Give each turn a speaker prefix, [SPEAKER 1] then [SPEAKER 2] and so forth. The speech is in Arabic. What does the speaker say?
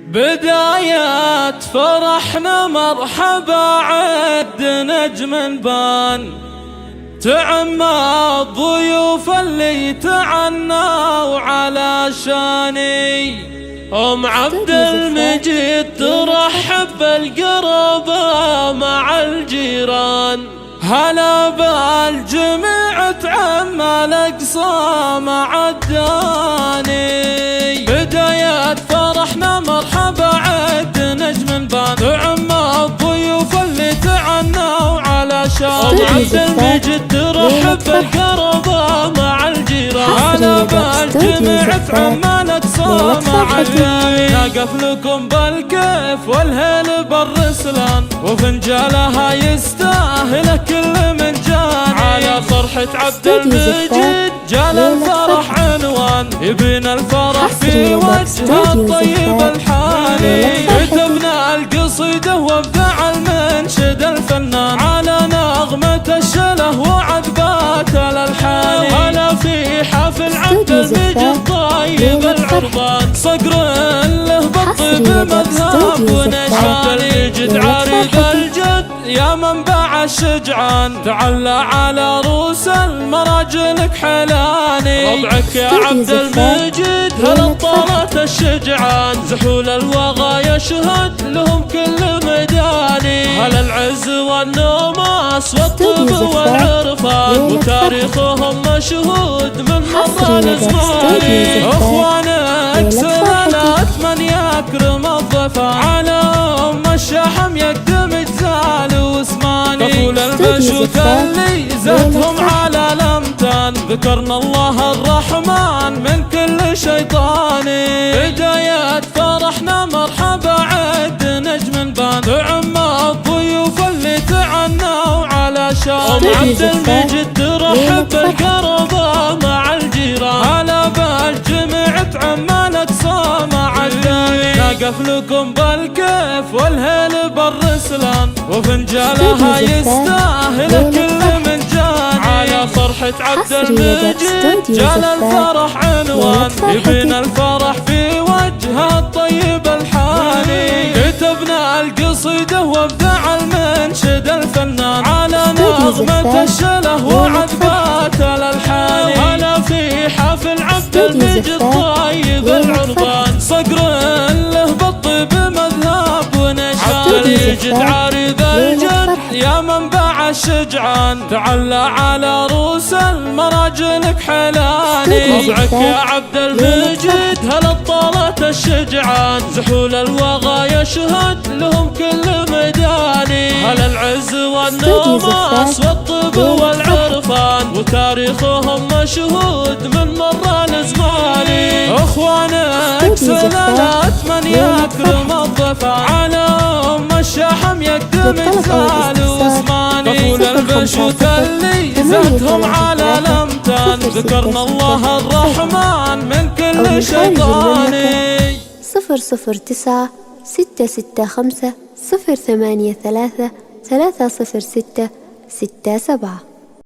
[SPEAKER 1] بدايات فرحنا مرحبا عد نجم بان، تعمى الضيوف اللي تعنوا على شاني. أم عبد المجيد ترحب بالقرابة مع الجيران، هلا بالجميع تعمى الأقصى مع الداني. بدايات فرحنا مرحبا عد نجم بان، تعمى الضيوف اللي تعنوا على شان. أم عبد المجيد ترحب بالقرابة مع الجيران، هلا بالجميع تعمى الأقصى مع الداني. نقف لكم بالكيف والهيل بالرسلان، وفنجالها يستاهل كل من جان. على فرحة عبد المجيد جال الفرح عنوان، يبين الفرح في وجه الطيب الحاني. كتبنا القصيدة وابدع المنشد الفنان، على نغمة الشله وعذبات الألحان. هلا في حفل عبد المجيد طيب العربان، صقر له بالطيب مذهب ونشان. يجد عريض الجد يا منبع الشجعان، تعلى على روس المراجلك حلاني. ربعك يا عبد المجيد هل طالت الشجعان، زحول الوغى يشهد لهم كل ميداني. هل العز والنوماس والطب والعرفان، وتاريخهم مشهود من مر الازمان. اخوانك سلالات من يكرم الضفان، على ام الشحم يقدم جزال واسماني. طفول البشوت اللي زادهم على الامتان، ذكرنا الله الرحمن من كل شيطاني. بدايات فرحنا مرحبا عد نجم بان، تعمى الضيوف اللي تعنوا على شان. أم عبد المجيد ترحب بالقرابة مع الجيران، هلا بالجميع تعمى الأقصى مع الداني. نقف لكم بالكيف والهيل بالرسلان، وفنجالها يستاهل كل من جان. على فرحة عبد المجيد جال الفرح عنوان، يبين الفرح في وجه الطيب الحاني. كتبنا القصيدة وابدع المنشد الفنان، على نغمة الشله وعذبات الألحان. هلا في حفل عبد المجيد طيب العربان، صقر له بالطيب مذهب ونشان. يجد عريض الجد يا منبع الشجعان، تعلى على روس المراجلك حلاني. ربعك يا عبد المجيد هل طالت الشجعان، زحول الوغى يشهد لهم كل ميداني. هل العز والنوماس والطب والعرفان، وتاريخهم مشهود من مر الازمان. اخوانك سلالات من يكرم الضفان، على ام الشحم يقدم جزال واسماني. طفول البشوت اللي زادهم على الامتان، ذكرنا الله الرحمن من كل شيطاني.
[SPEAKER 2] 009 665 083 306 67